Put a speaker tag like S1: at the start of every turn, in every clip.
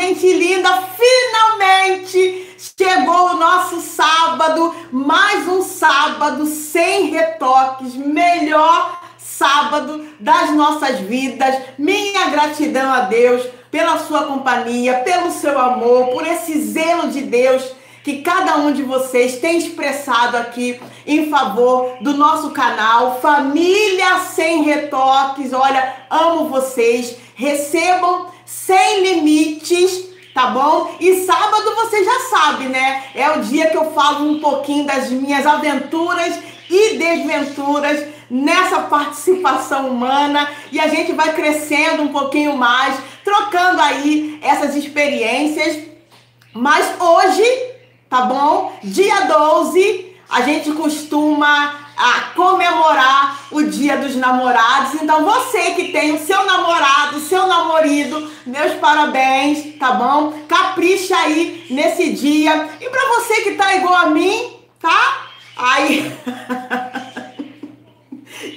S1: gente linda, finalmente chegou o nosso sábado, mais um sábado sem retoques, melhor sábado das nossas vidas. Minha gratidão a Deus pela sua companhia, pelo seu amor, por esse zelo de Deus que cada um de vocês tem expressado aqui em favor do nosso canal Família Sem Retoques. Olha, amo vocês, recebam sem limites, tá bom? E sábado você já sabe, né? É o dia que eu falo um pouquinho das minhas aventuras e desventuras nessa participação humana, e a gente vai crescendo um pouquinho mais, trocando aí essas experiências. Mas hoje, tá bom? Dia 12, a gente costuma comemorar o Dia dos Namorados. Então você que tem o seu namorado, seu namorido, meus parabéns, tá bom? Capricha aí nesse dia. E pra você que tá igual a mim, tá? Aí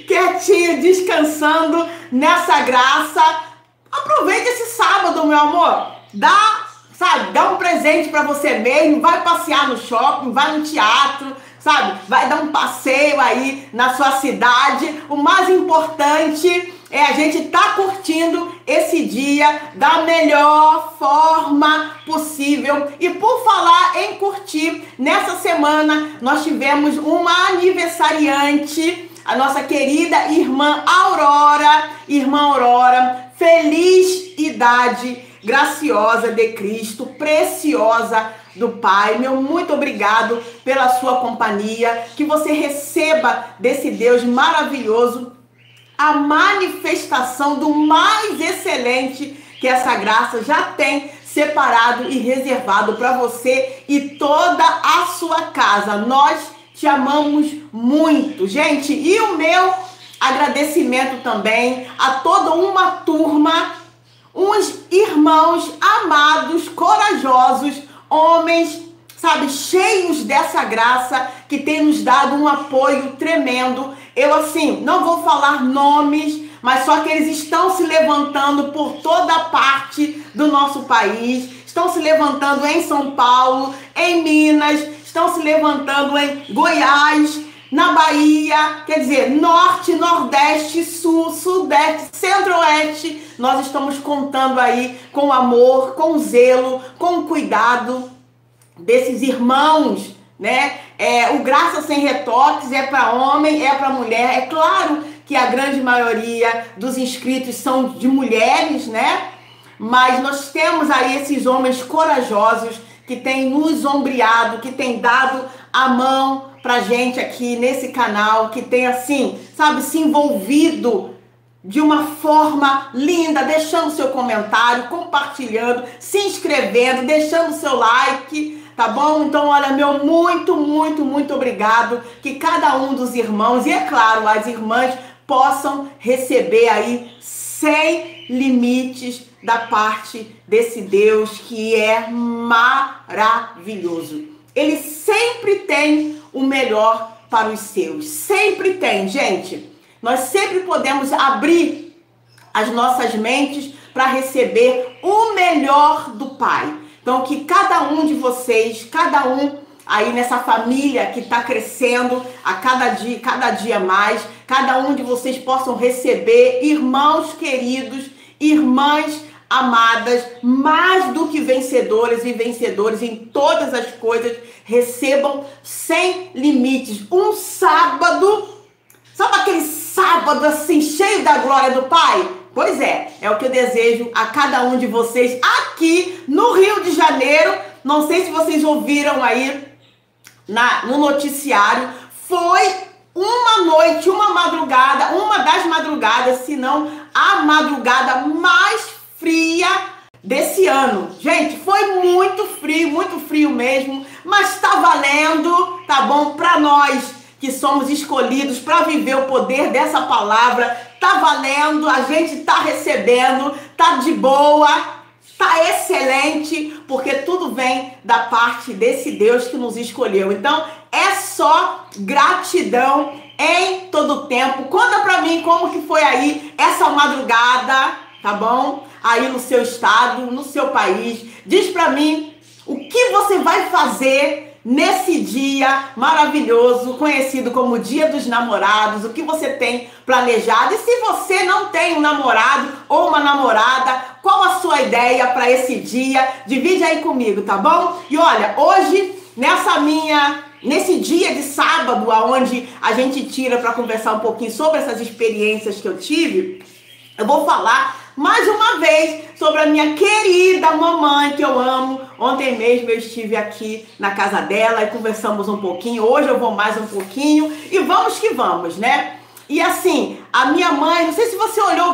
S1: quietinho, descansando nessa graça, aproveite esse sábado, meu amor. Dá um presente pra você mesmo, vai passear no shopping, vai no teatro, sabe? Vai dar um passeio aí na sua cidade. O mais importante é a gente tá curtindo esse dia da melhor forma possível. E por falar em curtir, nessa semana nós tivemos uma aniversariante, a nossa querida irmã Aurora. Irmã Aurora, feliz idade graciosa de Cristo, preciosa do Pai. Meu muito obrigado pela sua companhia, que você receba desse Deus maravilhoso a manifestação do mais excelente que essa graça já tem separado e reservado para você e toda a sua casa. Nós te amamos muito, gente. E o meu agradecimento também a toda uma turma, uns irmãos amados, corajosos, homens, sabe, cheios dessa graça, que tem nos dado um apoio tremendo. Eu, assim, não vou falar nomes, mas só que eles estão se levantando por toda parte do nosso país, estão se levantando em São Paulo, em Minas, estão se levantando em Goiás, na Bahia, quer dizer, Norte, Nordeste, Sul, Sudeste, Centro-Oeste. Nós estamos contando aí com amor, com zelo, com cuidado desses irmãos, né? O Graça Sem Retoques é para homem, é para mulher. É claro que a grande maioria dos inscritos são de mulheres, né? Mas nós temos aí esses homens corajosos que têm nos ombreado, que têm dado a mão pra gente aqui nesse canal, que tem, assim, sabe, se envolvido de uma forma linda, deixando seu comentário, compartilhando, se inscrevendo, deixando seu like, tá bom? Então, olha, meu muito obrigado, que cada um dos irmãos, e é claro, as irmãs, possam receber aí sem limites da parte desse Deus que é maravilhoso. Ele sempre tem o melhor para os seus. Sempre tem, gente. Nós sempre podemos abrir as nossas mentes para receber o melhor do Pai. Então, que cada um de vocês, cada um aí nessa família que está crescendo a cada dia mais, cada um de vocês possam receber, irmãos queridos, irmãs amadas, mais do que vencedores e vencedores em todas as coisas, recebam sem limites. Um sábado, sabe aquele sábado assim, cheio da glória do Pai? Pois é o que eu desejo a cada um de vocês aqui no Rio de Janeiro. Não sei se vocês ouviram aí no noticiário, foi uma noite, uma madrugada, uma das madrugadas, se não a madrugada mais fria desse ano. Gente, foi muito frio mesmo, mas tá valendo, tá bom? Para nós que somos escolhidos para viver o poder dessa palavra, tá valendo, a gente tá recebendo, tá de boa, tá excelente, porque tudo vem da parte desse Deus que nos escolheu. Então, é só gratidão em todo tempo. Conta pra mim como que foi aí essa madrugada, tá bom? Aí no seu estado, no seu país. Diz pra mim o que você vai fazer nesse dia maravilhoso, conhecido como Dia dos Namorados, o que você tem planejado. E se você não tem um namorado ou uma namorada, qual a sua ideia para esse dia? Divide aí comigo, tá bom? E olha, hoje, nesse dia de sábado, onde a gente tira para conversar um pouquinho sobre essas experiências que eu tive, eu vou falar mais uma vez sobre a minha querida mamãe, que eu amo. Ontem mesmo eu estive aqui na casa dela e conversamos um pouquinho. Hoje eu vou mais um pouquinho e vamos que vamos, né? E assim, a minha mãe, não sei se você olhou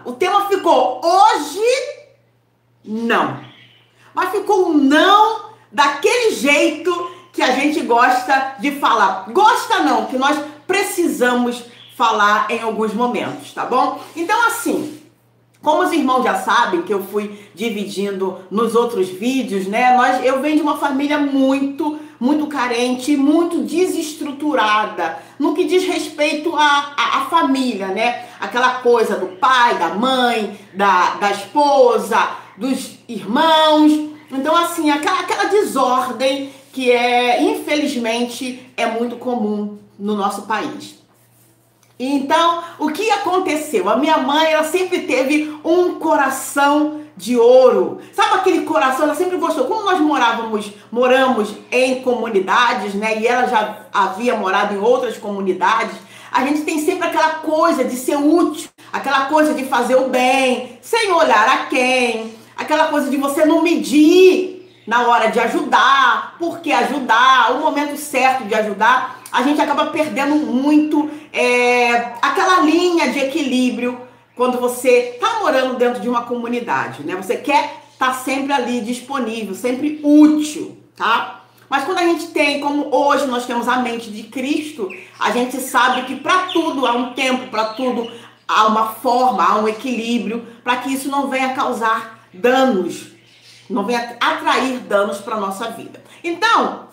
S1: o tema ficou hoje não. Mas ficou um não daquele jeito que a gente gosta de falar. Gosta não, que nós precisamos falar em alguns momentos, tá bom? Então assim, como os irmãos já sabem, que eu fui dividindo nos outros vídeos, né? Eu venho de uma família muito carente, muito desestruturada, no que diz respeito à família, né? Aquela coisa do pai, da mãe, da esposa, dos irmãos. Então, assim, aquela desordem que infelizmente, é muito comum no nosso país. Então, o que aconteceu? A minha mãe, ela sempre teve um coração de ouro. Sabe aquele coração? Ela sempre gostou. Como nós moramos em comunidades, né? E ela já havia morado em outras comunidades. A gente tem sempre aquela coisa de ser útil, aquela coisa de fazer o bem, sem olhar a quem, aquela coisa de você não medir na hora de ajudar, porque ajudar, o momento certo de ajudar, a gente acaba perdendo muito aquela linha de equilíbrio quando você está morando dentro de uma comunidade, né? Você quer estar sempre ali disponível, sempre útil, tá? Mas quando a gente tem, como hoje nós temos a mente de Cristo, a gente sabe que para tudo há um tempo, para tudo há uma forma, há um equilíbrio, para que isso não venha causar danos, não venha atrair danos para a nossa vida. Então,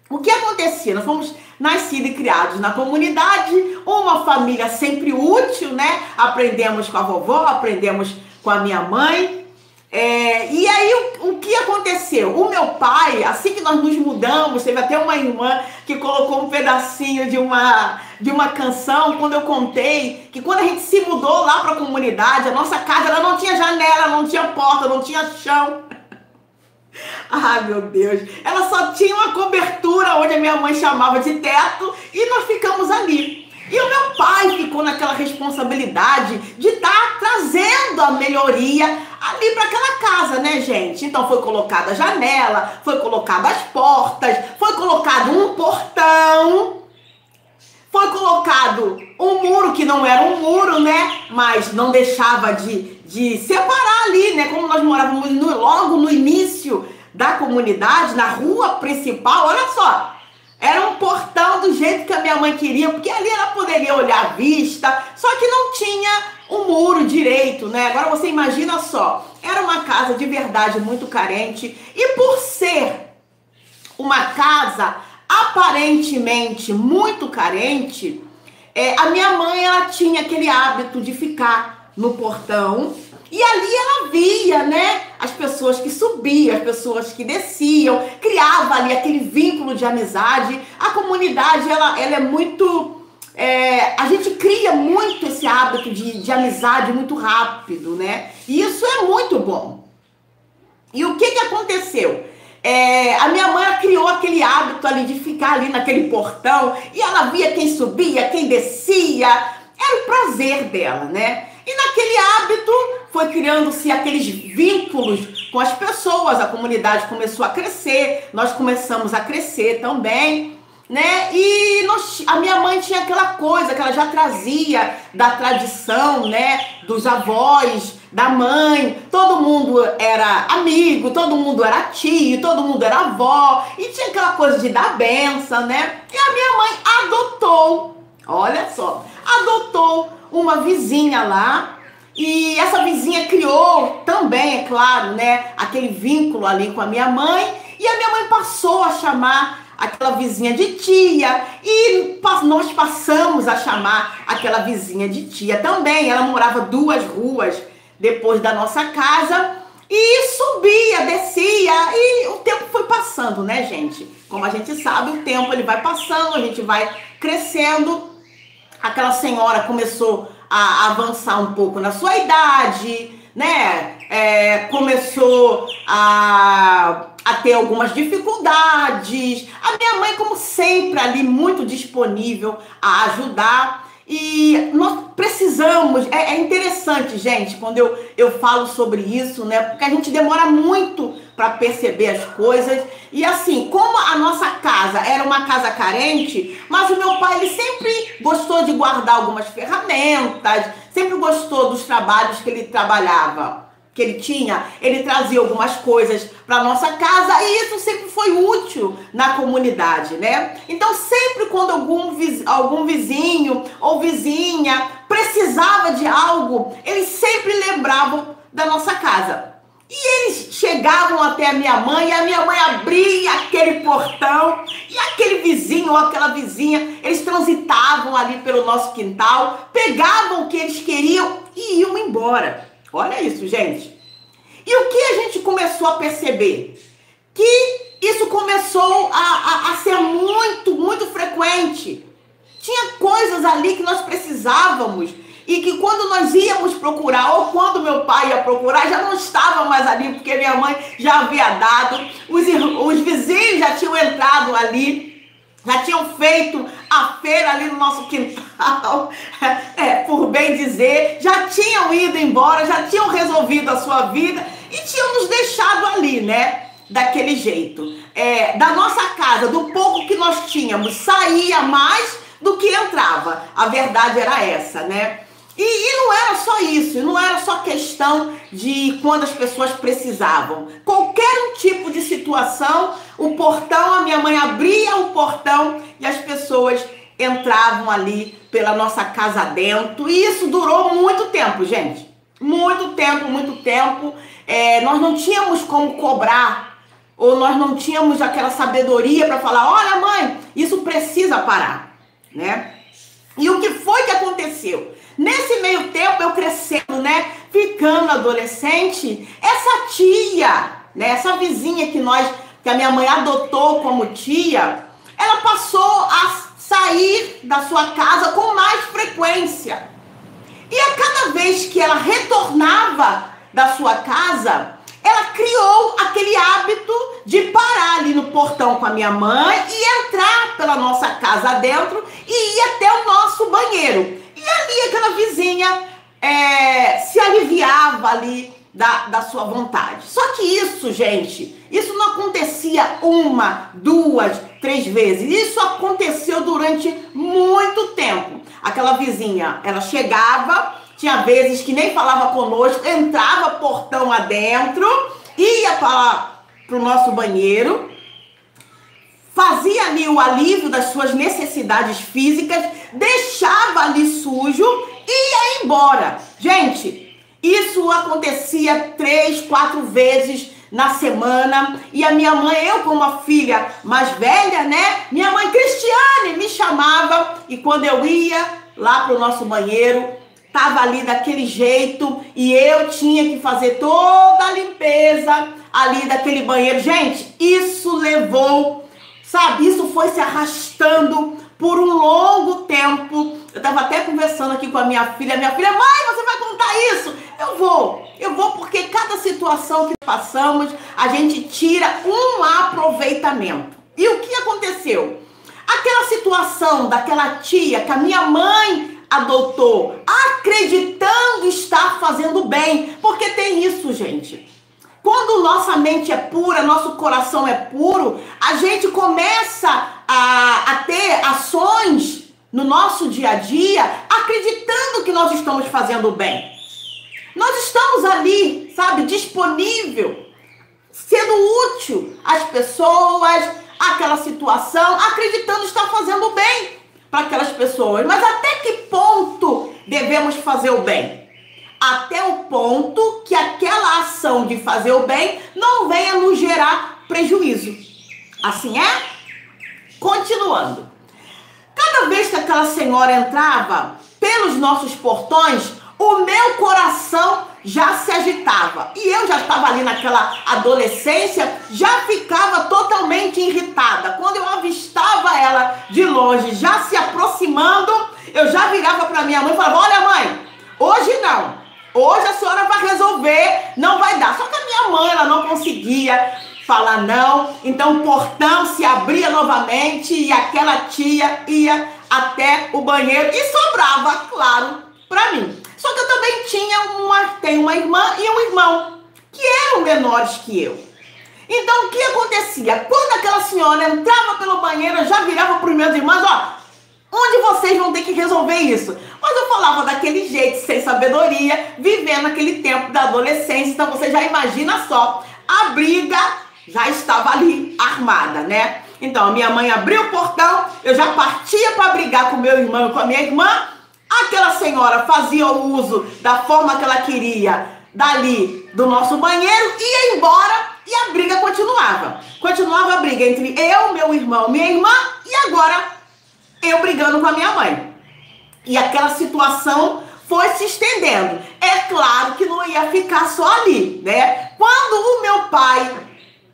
S1: o que acontecia? Nós fomos nascidos e criados na comunidade, uma família sempre útil, né? Aprendemos com a vovó, aprendemos com a minha mãe. E aí, o que aconteceu? O meu pai, assim que nós nos mudamos, teve até uma irmã que colocou um pedacinho de uma canção, quando eu contei que quando a gente se mudou lá para a comunidade, a nossa casa ela não tinha janela, não tinha porta, não tinha chão. Ai, meu Deus. Ela só tinha uma cobertura onde a minha mãe chamava de teto e nós ficamos ali. E o meu pai ficou naquela responsabilidade de estar trazendo a melhoria ali para aquela casa, né, gente? Então foi colocada a janela, foi colocada as portas, foi colocado um portão, foi colocado um muro que não era um muro, né? Mas não deixava de separar ali, né? Como nós morávamos logo no início da comunidade, na rua principal, olha só. Era um portão do jeito que a minha mãe queria, porque ali ela poderia olhar a vista, só que não tinha um muro direito, né? Agora você imagina só, era uma casa de verdade muito carente, e por ser uma casa aparentemente muito carente, a minha mãe, ela tinha aquele hábito de ficar no portão, e ali ela via, né, as pessoas que subiam, as pessoas que desciam, criava ali aquele vínculo de amizade. A comunidade, ela é muito... a gente cria muito esse hábito de amizade muito rápido, né? E isso é muito bom. E o que aconteceu? A minha mãe criou aquele hábito ali de ficar ali naquele portão, e ela via quem subia, quem descia. Era o prazer dela, né? E naquele hábito foi criando-se aqueles vínculos com as pessoas, a comunidade começou a crescer, nós começamos a crescer também, né? E a minha mãe tinha aquela coisa que ela já trazia da tradição, né? Dos avós, da mãe, todo mundo era amigo, todo mundo era tio, todo mundo era avó, e tinha aquela coisa de dar benção, né? E a minha mãe adotou, olha só, adotou uma vizinha lá, e essa vizinha criou também, é claro, né, aquele vínculo ali com a minha mãe, e a minha mãe passou a chamar aquela vizinha de tia, e nós passamos a chamar aquela vizinha de tia também. Ela morava 2 ruas depois da nossa casa, E subia, descia, e o tempo foi passando, né, gente? Como a gente sabe, o tempo ele vai passando, a gente vai crescendo. Aquela senhora começou a avançar um pouco na sua idade, né? Começou a ter algumas dificuldades. A minha mãe, como sempre, ali muito disponível a ajudar. E nós precisamos, é interessante, gente, quando eu falo sobre isso, né? Porque a gente demora muito para perceber as coisas. E assim, como a nossa casa era uma casa carente, mas o meu pai, ele sempre gostou de guardar algumas ferramentas, sempre gostou dos trabalhos que ele trabalhava, que ele tinha, ele trazia algumas coisas para nossa casa e isso sempre foi útil na comunidade, né? Então sempre quando algum vizinho ou vizinha precisava de algo, eles sempre lembravam da nossa casa. E eles chegavam até a minha mãe e a minha mãe abria aquele portão e aquele vizinho ou aquela vizinha, eles transitavam ali pelo nosso quintal, pegavam o que eles queriam e iam embora. Olha isso, gente. E o que a gente começou a perceber? Que isso começou a ser muito, muito frequente. Tinha coisas ali que nós precisávamos e que quando nós íamos procurar, ou quando meu pai ia procurar, já não estava mais ali, porque minha mãe já havia dado, os vizinhos já tinham entrado ali, já tinham feito a feira ali no nosso quintal, por bem dizer, já tinham ido embora, já tinham resolvido a sua vida e tinham nos deixado ali, né? Daquele jeito. Da nossa casa, do pouco que nós tínhamos, saía mais do que entrava. A verdade era essa, né? E não era só isso, não era só questão de quando as pessoas precisavam. Qualquer tipo de situação, o portão, a minha mãe abria o portão e as pessoas entravam ali pela nossa casa dentro. E isso durou muito tempo, gente. Muito tempo, muito tempo. Nós não tínhamos como cobrar, ou nós não tínhamos aquela sabedoria para falar, olha mãe, isso precisa parar, né? E o que foi que aconteceu? Nesse meio tempo, eu crescendo, né, ficando adolescente, essa tia, né, essa vizinha que a minha mãe adotou como tia, ela passou a sair da sua casa com mais frequência. E a cada vez que ela retornava da sua casa, ela criou aquele hábito de parar ali no portão com a minha mãe e entrar pela nossa casa dentro e ir até o nosso banheiro. E ali aquela vizinha se aliviava ali da sua vontade. Só que isso, gente, isso não acontecia uma, duas, três vezes. Isso aconteceu durante muito tempo. Aquela vizinha, ela chegava, tinha vezes que nem falava conosco, entrava portão adentro, ia para o nosso banheiro, fazia ali o alívio das suas necessidades físicas, deixava ali sujo e ia embora. Gente, isso acontecia 3, 4 vezes na semana. E a minha mãe, eu como a filha mais velha, né? Minha mãe Cristiane me chamava e quando eu ia lá para o nosso banheiro, tava ali daquele jeito e eu tinha que fazer toda a limpeza ali daquele banheiro. Gente, isso levou... Sabe, isso foi se arrastando por um longo tempo. Eu estava até conversando aqui com a minha filha. Minha filha, mãe, você vai contar isso? Eu vou porque cada situação que passamos, a gente tira um aproveitamento. E o que aconteceu? Aquela situação daquela tia que a minha mãe adotou, acreditando estar fazendo bem. Porque tem isso, gente. Quando nossa mente é pura, nosso coração é puro, a gente começa a ter ações no nosso dia a dia, acreditando que nós estamos fazendo bem. Nós estamos ali, sabe, disponível, sendo útil às pessoas, àquela situação, acreditando estar fazendo bem para aquelas pessoas. Mas até que ponto devemos fazer o bem? Até o ponto que aquela ação de fazer o bem não venha nos gerar prejuízo. Assim é? Continuando. Cada vez que aquela senhora entrava pelos nossos portões, o meu coração já se agitava. E eu já estava ali naquela adolescência, já ficava totalmente irritada. Quando eu avistava ela de longe, já se aproximando, eu já virava para minha mãe e falava: olha, mãe, hoje não. Hoje a senhora vai resolver, não vai dar. Só que a minha mãe, ela não conseguia falar não. Então o portão se abria novamente e aquela tia ia até o banheiro e sobrava, claro, para mim. Só que eu também tenho uma irmã e um irmão que eram menores que eu. Então o que acontecia? Quando aquela senhora entrava pelo banheiro, eu já virava para os meus irmãos: ó, onde vocês vão ter que resolver isso? Mas eu falava daquele jeito, sem sabedoria, vivendo aquele tempo da adolescência. Então você já imagina só, a briga já estava ali armada, né? Então a minha mãe abriu o portão, eu já partia para brigar com meu irmão e com a minha irmã. Aquela senhora fazia o uso da forma que ela queria dali do nosso banheiro, ia embora e a briga continuava. Continuava a briga entre eu, meu irmão, minha irmã e agora eu brigando com a minha mãe. E aquela situação foi se estendendo. É claro que não ia ficar só ali, né? Quando o meu pai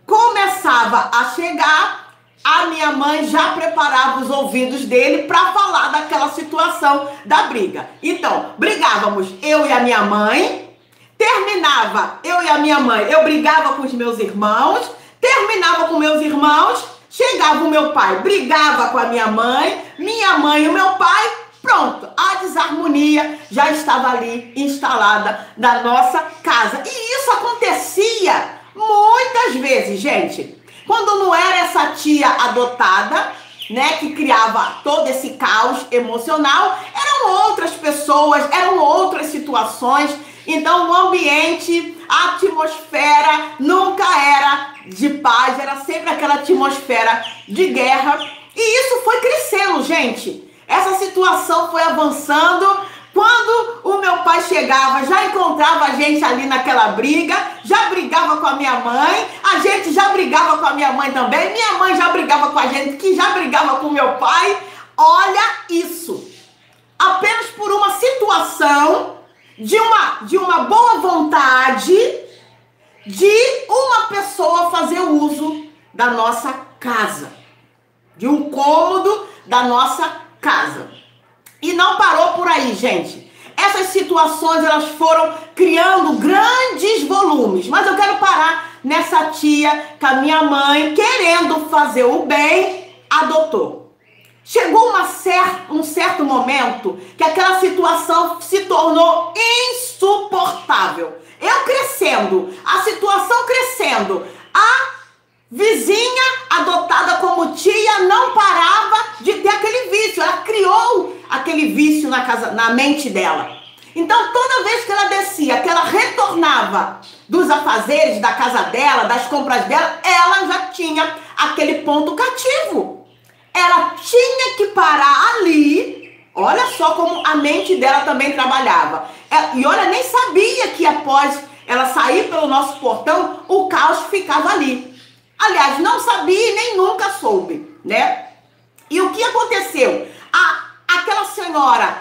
S1: começava a chegar, a minha mãe já preparava os ouvidos dele para falar daquela situação da briga. Então, brigávamos eu e a minha mãe, terminava eu e a minha mãe, eu brigava com os meus irmãos, terminava com meus irmãos, chegava o meu pai, brigava com a minha mãe e o meu pai, pronto, a desarmonia já estava ali instalada na nossa casa. E isso acontecia muitas vezes, gente. Quando não era essa tia adotada, né, que criava todo esse caos emocional, eram outras pessoas, eram outras situações. Então o ambiente, a atmosfera nunca era de paz, era sempre aquela atmosfera de guerra. E isso foi crescendo, gente. Essa situação foi avançando. Quando o meu pai chegava, já encontrava a gente ali naquela briga, já brigava com a minha mãe, a gente já brigava com a minha mãe também, minha mãe já brigava com a gente, que já brigava com o meu pai. Olha isso! Apenas por uma situação de uma boa vontade de uma pessoa fazer uso da nossa casa, de um cômodo da nossa casa. E não parou por aí, gente. Essas situações, elas foram criando grandes volumes. Mas eu quero parar nessa tia que a minha mãe, querendo fazer o bem, adotou. Chegou um certo momento que aquela situação se tornou insuportável. Eu crescendo, a situação crescendo, a vizinha adotada como tia não parava de ter aquele vício. Ela criou aquele vício na mente dela. Então toda vez que ela descia, que ela retornava dos afazeres da casa dela, das compras dela, ela já tinha aquele ponto cativo. Ela tinha que parar ali. Olha só como a mente dela também trabalhava. E olha, nem sabia que após ela sair pelo nosso portão, o caos ficava ali. Aliás, não sabia e nem nunca soube, né? E o que aconteceu? Aquela senhora,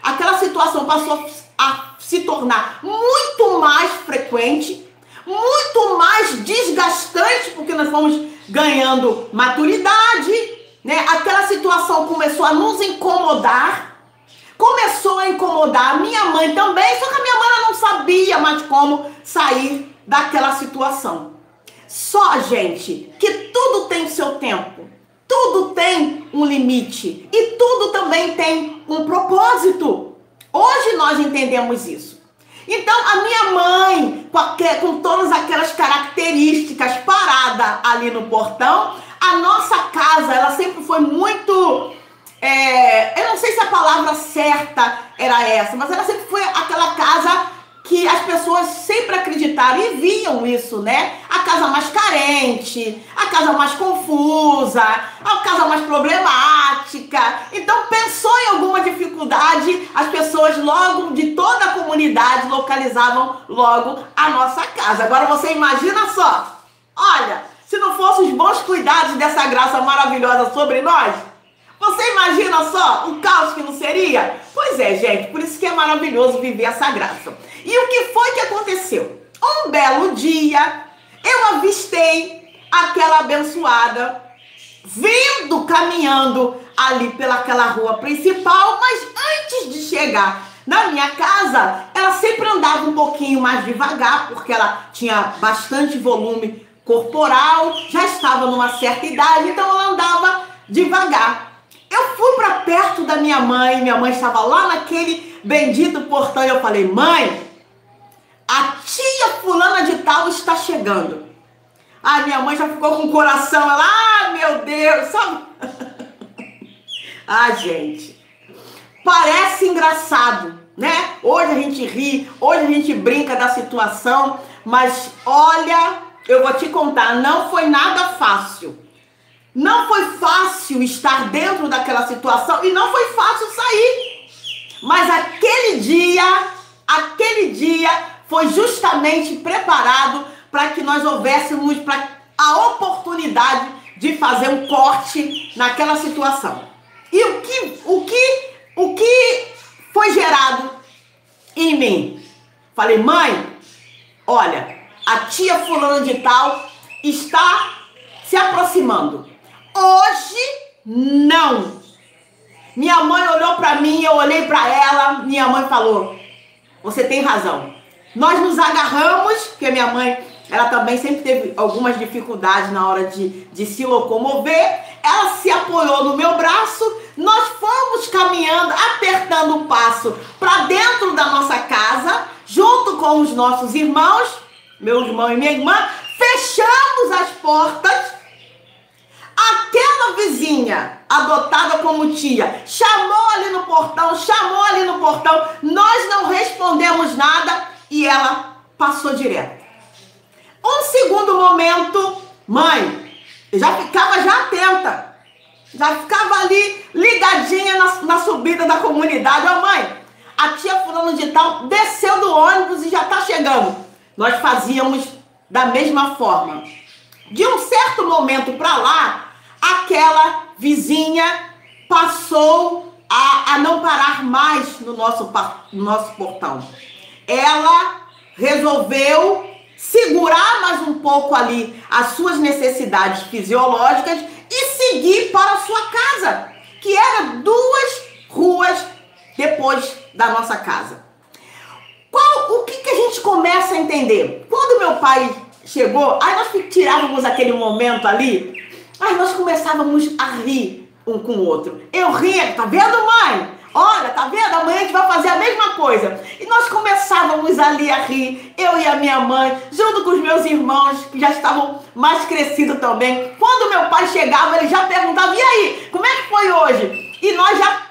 S1: aquela situação passou a se tornar muito mais frequente, muito mais desgastante, porque nós fomos ganhando maturidade, né? Aquela situação começou a nos incomodar, começou a incomodar a minha mãe também, só que a minha mãe ela não sabia mais como sair daquela situação. Só, gente, que tudo tem seu tempo, tudo tem um limite e tudo também tem um propósito. Hoje nós entendemos isso. Então, a minha mãe, com todas aquelas características, parada ali no portão, a nossa casa, ela sempre foi muito... eu não sei se a palavra certa era essa, mas ela sempre foi aquela casa que as pessoas sempre acreditaram e viam isso, né? A casa mais carente, a casa mais confusa, a casa mais problemática. Então, pensou em alguma dificuldade, as pessoas logo, de toda a comunidade, localizavam logo a nossa casa. Agora você imagina só, olha, se não fossem os bons cuidados dessa graça maravilhosa sobre nós, Você imagina só o caos que não seria? Pois é, gente, por isso que é maravilhoso viver essa graça. E o que foi que aconteceu? Um belo dia, eu avistei aquela abençoada vindo, caminhando ali pelaquela rua principal, mas antes de chegar na minha casa, ela sempre andava um pouquinho mais devagar, porque ela tinha bastante volume corporal, já estava numa certa idade, então ela andava devagar. Eu fui para perto da minha mãe estava lá naquele bendito portão, e eu falei: mãe, a tia fulana de tal está chegando. A minha mãe já ficou com o coração, ela, meu Deus, sabe? Gente, parece engraçado, né? Hoje a gente ri, hoje a gente brinca da situação, mas olha, eu vou te contar, não foi nada fácil. Não foi fácil estar dentro daquela situação e não foi fácil sair. Mas aquele dia foi justamente preparado para que nós houvéssemos a oportunidade de fazer um corte naquela situação. E o que foi gerado em mim? Falei: mãe, olha, a tia fulana de tal está se aproximando. Hoje, não. Minha mãe olhou para mim, eu olhei para ela, minha mãe falou: você tem razão. Nós nos agarramos, porque minha mãe, ela também sempre teve algumas dificuldades na hora de se locomover. Ela se apoiou no meu braço, nós fomos caminhando, apertando o passo para dentro da nossa casa, junto com os nossos irmãos, meu irmão e minha irmã, fechamos as portas. Aquela vizinha, adotada como tia, chamou ali no portão, nós não respondemos nada e ela passou direto. Um segundo momento, mãe, eu já ficava atenta, já ficava ali ligadinha na subida da comunidade. Mãe, a tia fulano de tal desceu do ônibus e já está chegando. Nós fazíamos da mesma forma. De um certo momento para lá, aquela vizinha passou a não parar mais no nosso portão. Ela resolveu segurar mais um pouco ali as suas necessidades fisiológicas e seguir para a sua casa, que era 2 ruas depois da nossa casa. O que a gente começa a entender? Quando meu pai chegou, aí nós tirávamos aquele momento ali, aí nós começávamos a rir um com o outro. Eu ria, tá vendo, mãe? Olha, tá vendo? Amanhã a gente vai fazer a mesma coisa. E nós começávamos ali a rir, eu e a minha mãe, junto com os meus irmãos, que já estavam mais crescidos também. Quando meu pai chegava, ele já perguntava: e aí, como é que foi hoje? E nós já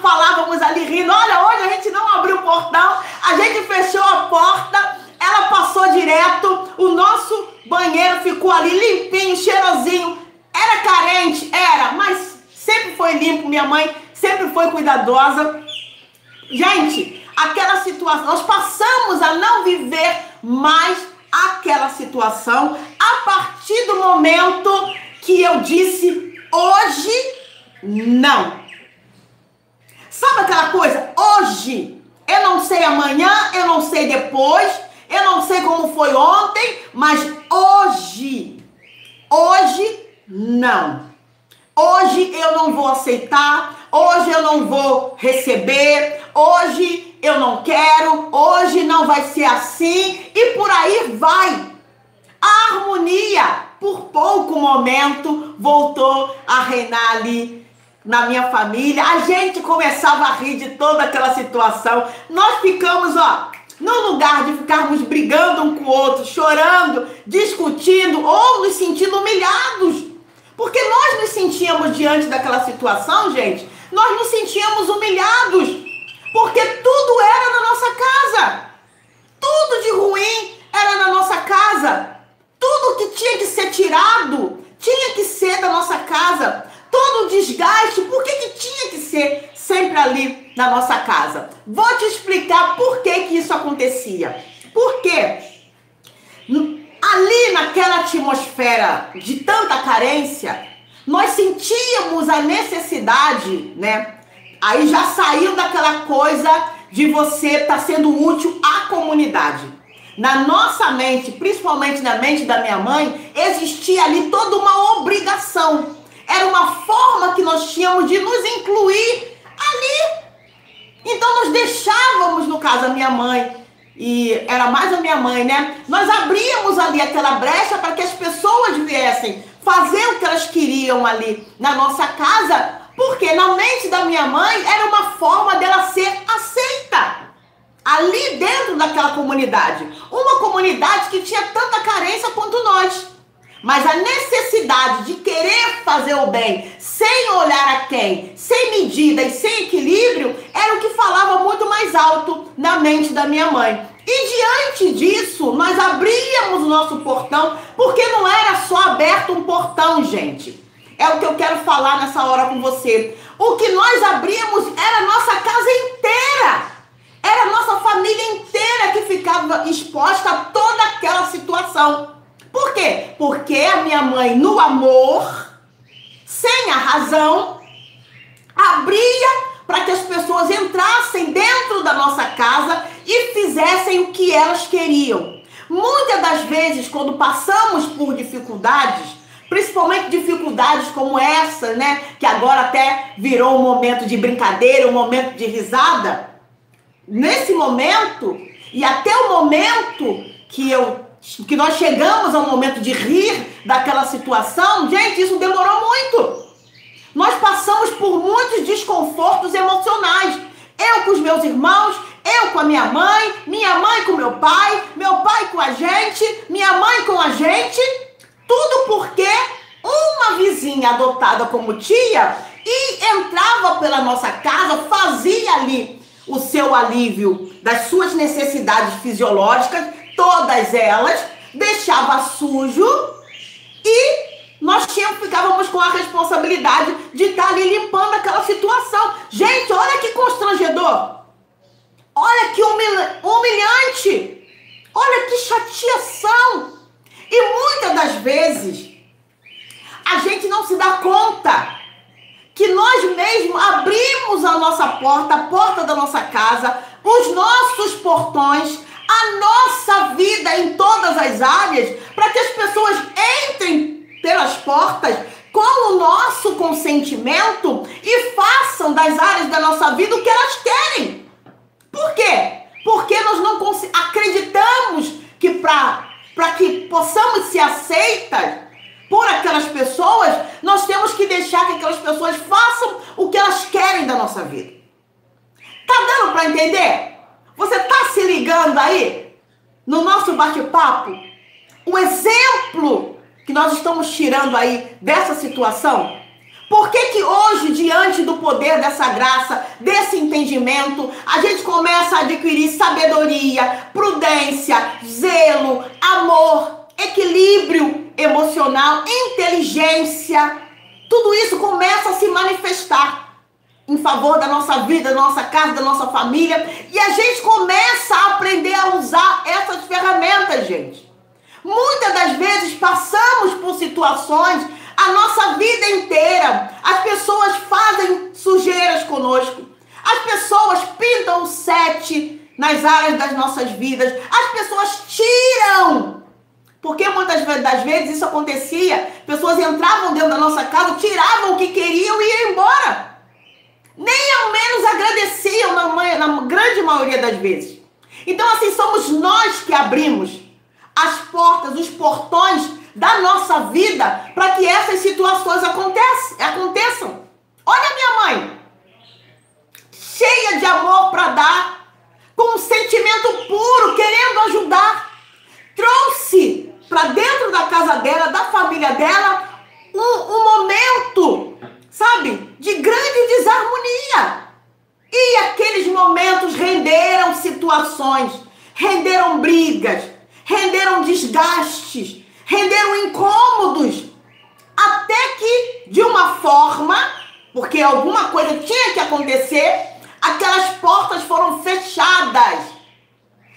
S1: falávamos ali rindo: olha, hoje a gente não abriu o portão, a gente fechou a porta, ela passou direto, o nosso banheiro ficou ali limpinho, cheirosinho. Era carente? Era, mas sempre foi limpo, minha mãe sempre foi cuidadosa. Gente, aquela situação, nós passamos a não viver mais aquela situação a partir do momento que eu disse: hoje não. Sabe aquela coisa? Hoje, eu não sei amanhã, eu não sei depois, eu não sei como foi ontem, mas hoje não. Hoje eu não vou aceitar, hoje eu não vou receber, hoje eu não quero, hoje não vai ser assim, e por aí vai. A harmonia, por pouco momento, voltou a reinar ali na minha família. A gente começava a rir de toda aquela situação. Nós ficamos, no lugar de ficarmos brigando um com o outro, chorando, discutindo ou nos sentindo humilhados. Porque nós nos sentíamos diante daquela situação, gente, nós nos sentíamos humilhados. Porque tudo era na nossa casa. Tudo de ruim era na nossa casa. Tudo que tinha que ser tirado tinha que ser da nossa casa. Todo o desgaste, por que tinha que ser sempre ali na nossa casa? Vou te explicar por que isso acontecia. Porque ali naquela atmosfera de tanta carência, nós sentíamos a necessidade, né? Aí já saiu daquela coisa de você estar sendo útil à comunidade. Na nossa mente, principalmente na mente da minha mãe, existia ali toda uma obrigação. Era uma forma que nós tínhamos de nos incluir ali. Então nós deixávamos, no caso, a minha mãe, e era mais a minha mãe, né? Nós abríamos ali aquela brecha para que as pessoas viessem fazer o que elas queriam ali na nossa casa, porque na mente da minha mãe era uma forma dela ser aceita ali dentro daquela comunidade. Uma comunidade que tinha tanta carência quanto nós. Mas a necessidade de querer fazer o bem, sem olhar a quem, sem medida e sem equilíbrio, era o que falava muito mais alto na mente da minha mãe. E diante disso, nós abríamos o nosso portão, porque não era só aberto um portão, gente. É o que eu quero falar nessa hora com você. O que nós abríamos era a nossa casa inteira. Era a nossa família inteira que ficava exposta a toda aquela situação. Por quê? Porque a minha mãe, no amor, sem a razão, abria para que as pessoas entrassem dentro da nossa casa e fizessem o que elas queriam. Muitas das vezes, quando passamos por dificuldades, principalmente dificuldades como essa, né, que agora até virou um momento de brincadeira, um momento de risada, nesse momento, e até o momento que nós chegamos ao momento de rir daquela situação, gente, isso demorou muito. Nós passamos por muitos desconfortos emocionais. Eu com os meus irmãos, eu com a minha mãe com meu pai com a gente, minha mãe com a gente. Tudo porque uma vizinha adotada como tia e entrava pela nossa casa, fazia ali o seu alívio das suas necessidades fisiológicas, todas elas, deixava sujo e nós ficávamos com a responsabilidade de estar ali limpando aquela situação. Gente, olha que constrangedor. Olha que humilhante. Olha que chateação. E muitas das vezes, a gente não se dá conta que nós mesmos abrimos a nossa porta, a porta da nossa casa, os nossos portões, a nossa vida em todas as áreas, para que as pessoas entrem pelas portas com o nosso consentimento e façam das áreas da nossa vida o que elas querem. Por quê? Porque nós não acreditamos que para que possamos ser aceitas por aquelas pessoas, nós temos que deixar que aquelas pessoas façam o que elas querem da nossa vida. Tá dando para entender? Você tá se ligando aí no nosso bate-papo? O exemplo que nós estamos tirando aí dessa situação? Por que que hoje, diante do poder dessa graça, desse entendimento, a gente começa a adquirir sabedoria, prudência, zelo, amor, equilíbrio emocional, inteligência? Tudo isso começa a se manifestar em favor da nossa vida, da nossa casa, da nossa família, e a gente começa a aprender a usar essas ferramentas, gente. Muitas das vezes passamos por situações a nossa vida inteira. As pessoas fazem sujeiras conosco. As pessoas pintam o set nas áreas das nossas vidas. As pessoas tiram. Porque muitas das vezes isso acontecia. Pessoas entravam dentro da nossa casa, tiravam o que queriam e iam embora. Nem ao menos agradeciam na grande maioria das vezes. Então assim, somos nós que abrimos as portas, os portões da nossa vida para que essas situações aconteçam. Olha a minha mãe, cheia de amor para dar, com um sentimento puro, querendo ajudar, trouxe para dentro da casa dela, da família dela, um momento, sabe, de grande desarmonia. E aqueles momentos renderam situações, renderam brigas, renderam desgastes, renderam incômodos, até que, de uma forma, porque alguma coisa tinha que acontecer, aquelas portas foram fechadas.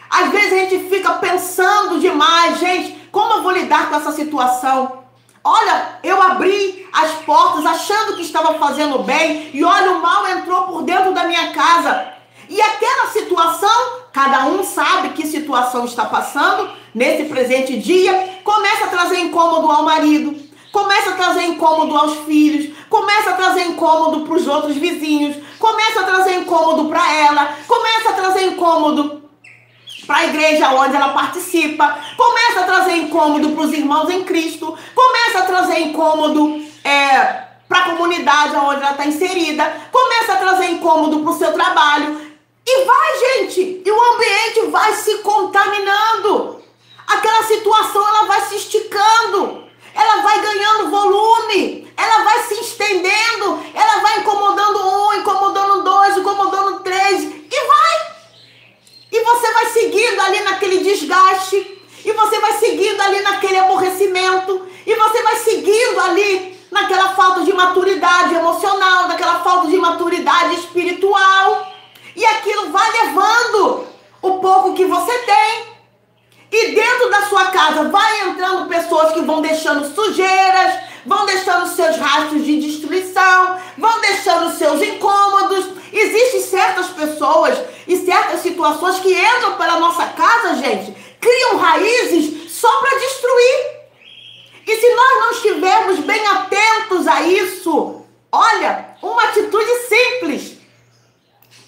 S1: Às vezes a gente fica pensando demais, gente, como eu vou lidar com essa situação? Olha, eu abri as portas achando que estava fazendo bem e olha, o mal entrou por dentro da minha casa. E aquela situação, cada um sabe que situação está passando nesse presente dia, começa a trazer incômodo ao marido, começa a trazer incômodo aos filhos, começa a trazer incômodo para os outros vizinhos, começa a trazer incômodo para ela, começa a trazer incômodo para a igreja onde ela participa, começa a trazer incômodo para os irmãos em Cristo, começa a trazer incômodo para a comunidade onde ela está inserida, começa a trazer incômodo para o seu trabalho. E vai, gente, e o ambiente vai se contaminando. Aquela situação, ela vai se esticando, ela vai ganhando volume, ela vai se estendendo, ela vai incomodando um, incomodando dois, incomodando três, e vai. E você vai seguindo ali naquele desgaste, e você vai seguindo ali naquele aborrecimento, e você vai seguindo ali naquela falta de maturidade emocional, naquela falta de maturidade espiritual. E aquilo vai levando o pouco que você tem. E dentro da sua casa vai entrando pessoas que vão deixando sujeiras, vão deixando seus rastros de destruição, vão deixando seus incômodos. Existem certas pessoas e certas situações que entram pela nossa casa, gente, criam raízes só para destruir. E se nós não estivermos bem atentos a isso, olha, uma atitude simples.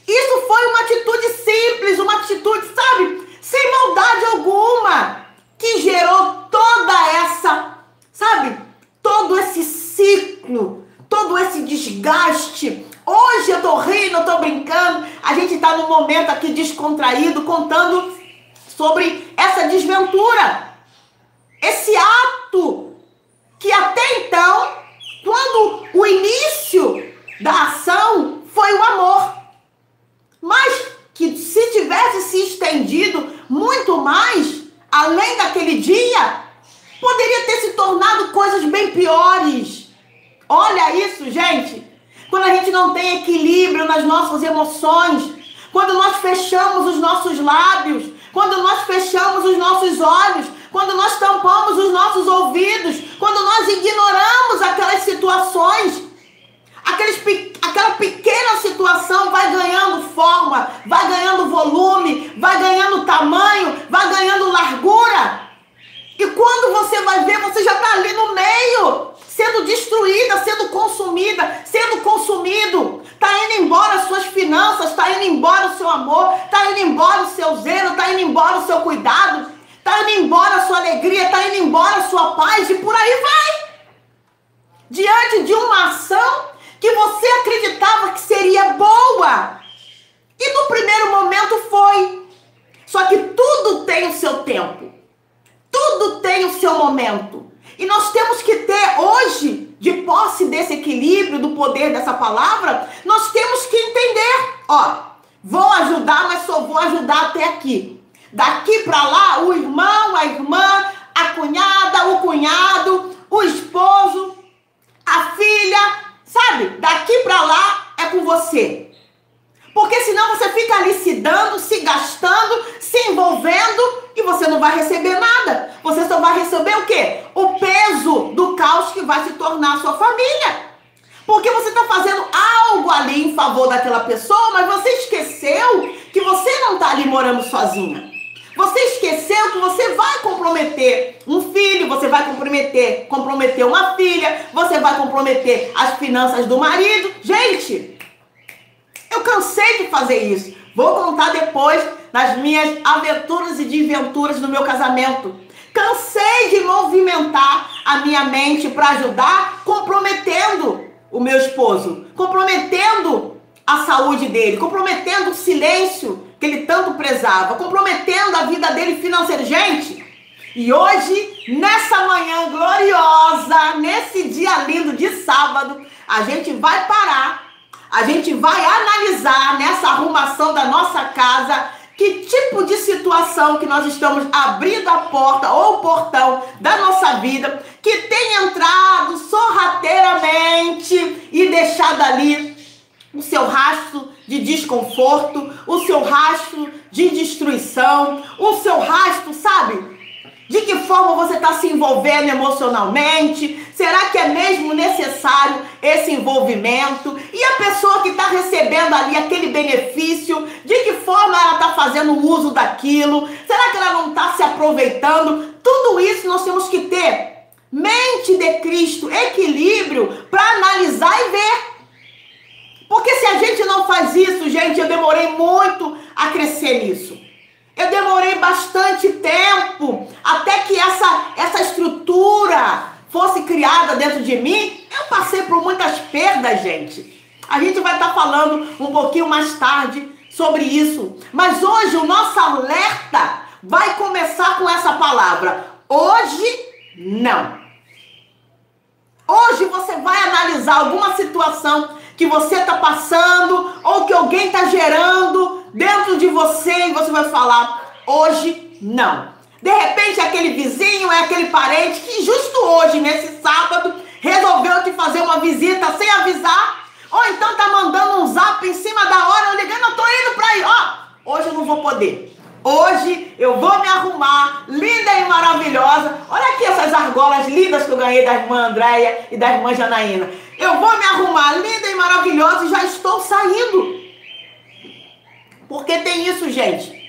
S1: Isso foi uma atitude simples, uma atitude, sabe, sem maldade alguma, que gerou toda essa, sabe, todo esse ciclo, todo esse desgaste. Hoje eu tô rindo, eu tô brincando, a gente tá num momento aqui descontraído, contando sobre essa desventura, esse ato que até então, quando o início da ação foi o amor, mas que se tivesse se estendido muito mais, além daquele dia, poderia ter se tornado coisas bem piores. Olha isso, gente. Quando a gente não tem equilíbrio nas nossas emoções, quando nós fechamos os nossos lábios, quando nós fechamos os nossos olhos, quando nós tampamos os nossos ouvidos, quando nós ignoramos aquelas situações, aquela pequena situação vai ganhando forma, vai ganhando volume, vai ganhando tamanho, vai ganhando largura. E quando você vai ver, você já está ali no meio, sendo destruída, sendo consumida, sendo consumido. Está indo embora as suas finanças, está indo embora o seu amor, está indo embora o seu zelo, está indo embora o seu cuidado, está indo embora a sua alegria, está indo embora a sua paz e por aí vai. Diante de uma ação que você acreditava que seria boa. E no primeiro momento foi. Só que tudo tem o seu tempo. Tudo tem o seu momento. E nós temos que ter hoje, de posse desse equilíbrio, do poder dessa palavra, nós temos que entender. Ó, vou ajudar, mas só vou ajudar até aqui. Daqui para lá, o irmão, a irmã, a cunhada, o cunhado, o esposo, a filha. Sabe, daqui para lá é com você. Porque senão você fica ali se dando, se gastando, se envolvendo e você não vai receber nada. Você só vai receber o quê? O peso do caos que vai se tornar a sua família. Porque você está fazendo algo ali em favor daquela pessoa, mas você esqueceu que você não está ali morando sozinha. Você esqueceu que você vai comprometer um filho, você vai comprometer uma filha, você vai comprometer as finanças do marido. Gente, eu cansei de fazer isso. Vou contar depois das minhas aventuras e desventuras no meu casamento. Cansei de movimentar a minha mente para ajudar, comprometendo o meu esposo, comprometendo a saúde dele, comprometendo o silêncio que ele tanto prezava, comprometendo a vida dele financeira. Gente, e hoje, nessa manhã gloriosa, nesse dia lindo de sábado, a gente vai parar, a gente vai analisar nessa arrumação da nossa casa que tipo de situação que nós estamos abrindo a porta ou o portão da nossa vida, que tem entrado sorrateiramente e deixado ali o seu rastro de desconforto, o seu rastro de destruição, o seu rastro, sabe? De que forma você está se envolvendo emocionalmente? Será que é mesmo necessário esse envolvimento? E a pessoa que está recebendo ali aquele benefício, de que forma ela está fazendo uso daquilo? Será que ela não está se aproveitando? Tudo isso nós temos que ter mente de Cristo, equilíbrio para analisar e ver. Porque se a gente não faz isso, gente, eu demorei muito a crescer nisso. Eu demorei bastante tempo até que essa estrutura fosse criada dentro de mim. Eu passei por muitas perdas, gente. A gente vai estar falando um pouquinho mais tarde sobre isso. Mas hoje o nosso alerta vai começar com essa palavra. Hoje, não. Hoje você vai analisar alguma situação que você está passando ou que alguém está gerando dentro de você e você vai falar, hoje não. De repente aquele vizinho é aquele parente que justo hoje, nesse sábado, resolveu te fazer uma visita sem avisar, ou então tá mandando um zap em cima da hora, eu ligando, eu tô indo pra aí, ó, hoje eu não vou poder. Hoje eu vou me arrumar, linda e maravilhosa. Olha aqui essas argolas lindas que eu ganhei da irmã Andréia e da irmã Janaína. Eu vou me arrumar, linda e maravilhosa, e já estou saindo. Porque tem isso, gente.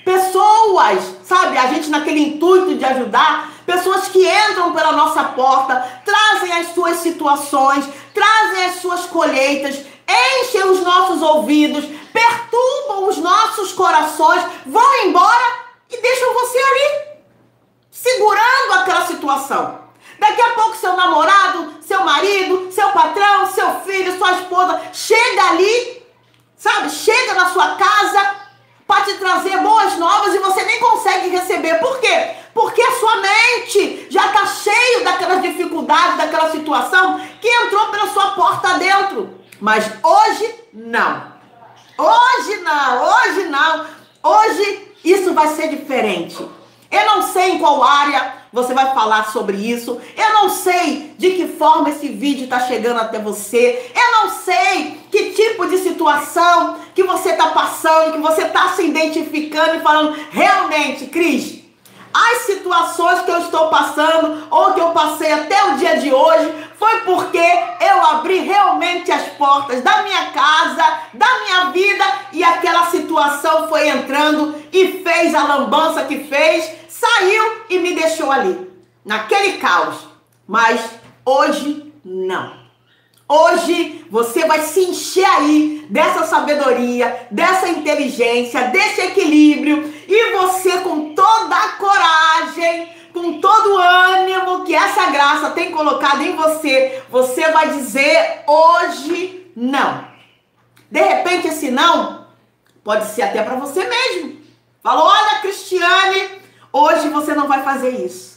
S1: Pessoas, sabe, a gente naquele intuito de ajudar, pessoas que entram pela nossa porta, trazem as suas situações, trazem as suas colheitas, enchem os nossos ouvidos, perturbam os nossos corações, vão embora e deixam você ali, segurando aquela situação. Daqui a pouco seu namorado, seu marido, seu patrão, seu filho, sua esposa, chega ali, sabe, chega na sua casa para te trazer boas novas e você nem consegue receber. Por quê? Porque a sua mente já está cheia daquelas dificuldades, daquela situação que entrou pela sua porta dentro. Mas hoje, não. Hoje não, hoje não. Hoje isso vai ser diferente. Eu não sei em qual área você vai falar sobre isso. Eu não sei de que forma esse vídeo está chegando até você. Eu não sei que tipo de situação que você está passando, que você está se identificando e falando, realmente, Cris, as situações que eu estou passando ou que eu passei até o dia de hoje foi porque eu abri realmente as portas da minha casa, da minha vida, e aquela situação foi entrando e fez a lambança que fez, saiu e me deixou ali, naquele caos. Mas hoje não. Hoje você vai se encher aí dessa sabedoria, dessa inteligência, desse equilíbrio, e você, com toda a coragem, com todo o ânimo que essa graça tem colocado em você, você vai dizer hoje não. De repente esse não pode ser até para você mesmo. Falou, olha, Cristiane, hoje você não vai fazer isso.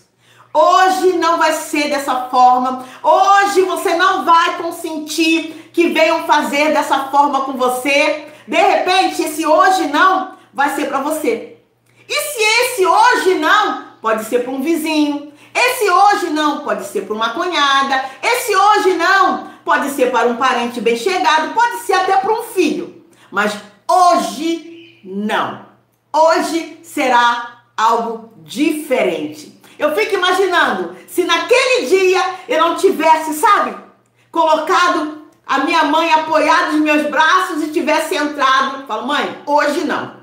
S1: Hoje não vai ser dessa forma. Hoje você não vai consentir que venham fazer dessa forma com você. De repente, esse hoje não vai ser para você. E se esse hoje não pode ser para um vizinho, esse hoje não pode ser para uma cunhada, esse hoje não pode ser para um parente bem chegado, pode ser até para um filho. Mas hoje não. Hoje será algo diferente. Eu fico imaginando, se naquele dia eu não tivesse, sabe, colocado a minha mãe apoiada nos meus braços e tivesse entrado, falo, mãe, hoje não.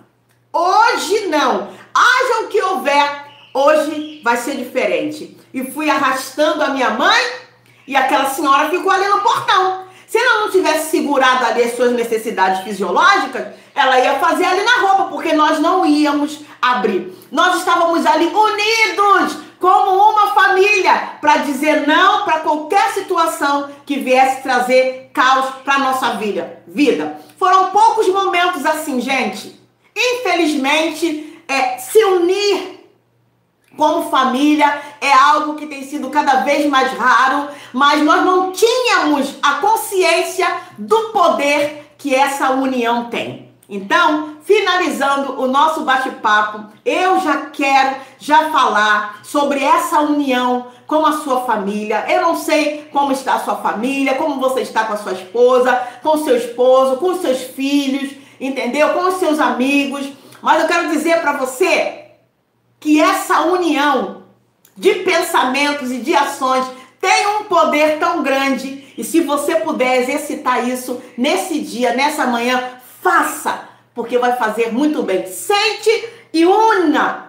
S1: Hoje não. Haja o que houver, hoje vai ser diferente. E fui arrastando a minha mãe e aquela senhora ficou ali no portão. Se ela não tivesse segurado ali as suas necessidades fisiológicas, ela ia fazer ali na roupa, porque nós não íamos abrir. Nós estávamos ali unidos como uma família para dizer não para qualquer situação que viesse trazer caos para a nossa vida. Foram poucos momentos assim, gente. Infelizmente, se unir como família é algo que tem sido cada vez mais raro, mas nós não tínhamos a consciência do poder que essa união tem. Então, finalizando o nosso bate-papo, eu já quero falar sobre essa união com a sua família. Eu não sei como está a sua família, como você está com a sua esposa, com o seu esposo, com os seus filhos, entendeu? Com os seus amigos. Mas eu quero dizer para você que essa união de pensamentos e de ações tem um poder tão grande. E se você puder exercitar isso nesse dia, nessa manhã, faça, porque vai fazer muito bem. Sente e una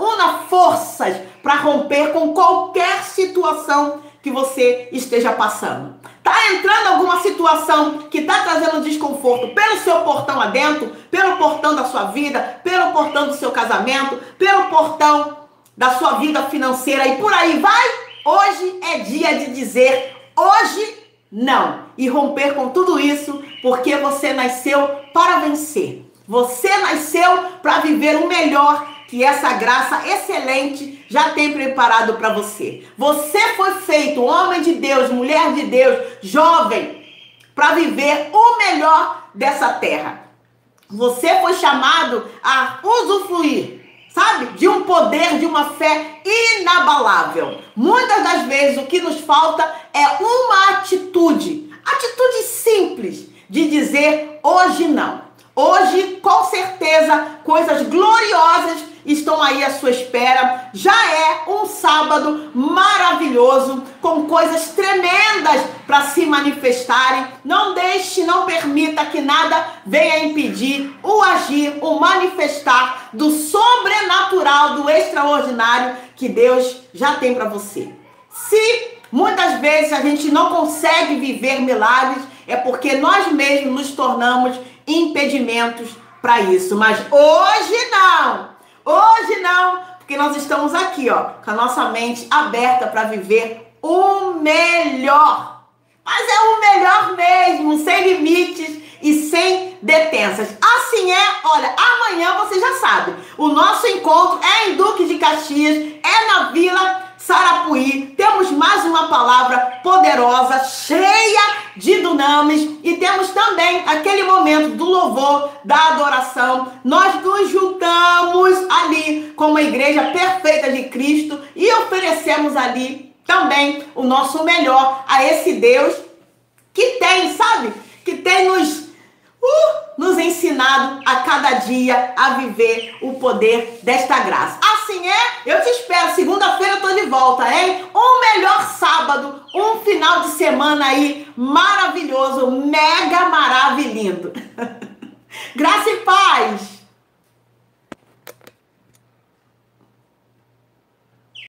S1: forças para romper com qualquer situação que você esteja passando. Tá entrando alguma situação que tá trazendo desconforto pelo seu portão adentro, pelo portão da sua vida, pelo portão do seu casamento, pelo portão da sua vida financeira e por aí vai? Hoje é dia de dizer hoje não e romper com tudo isso, porque você nasceu para vencer. Você nasceu para viver o melhor que essa graça excelente já tem preparado para você. Você foi feito, homem de Deus, mulher de Deus, jovem, para viver o melhor dessa terra. Você foi chamado a usufruir, sabe, de um poder, de uma fé inabalável. Muitas das vezes o que nos falta é uma atitude simples de dizer hoje não. Hoje, com certeza, coisas gloriosas estão aí à sua espera. Já é um sábado maravilhoso, com coisas tremendas para se manifestarem. Não deixe, não permita que nada venha impedir o agir, o manifestar do sobrenatural, do extraordinário que Deus já tem para você. Se muitas vezes a gente não consegue viver milagres, é porque nós mesmos nos tornamos impedimentos para isso. Mas hoje não, porque nós estamos aqui, ó, com a nossa mente aberta para viver o melhor. Mas é o melhor mesmo, sem limites e sem detenças. Assim é, olha, amanhã você já sabe, o nosso encontro é em Duque de Caxias, é na Vila Sarapuí. Temos mais uma palavra poderosa, cheia de dunamis, e temos também aquele momento do louvor, da adoração. Nós nos juntamos ali como a igreja perfeita de Cristo e oferecemos ali também o nosso melhor a esse Deus que tem, sabe? Que tem nos ensinado a cada dia a viver o poder desta graça. Assim é, eu te espero, segunda-feira eu tô de volta, hein? Um melhor sábado, um final de semana aí maravilhoso, mega maravilhoso. Graça e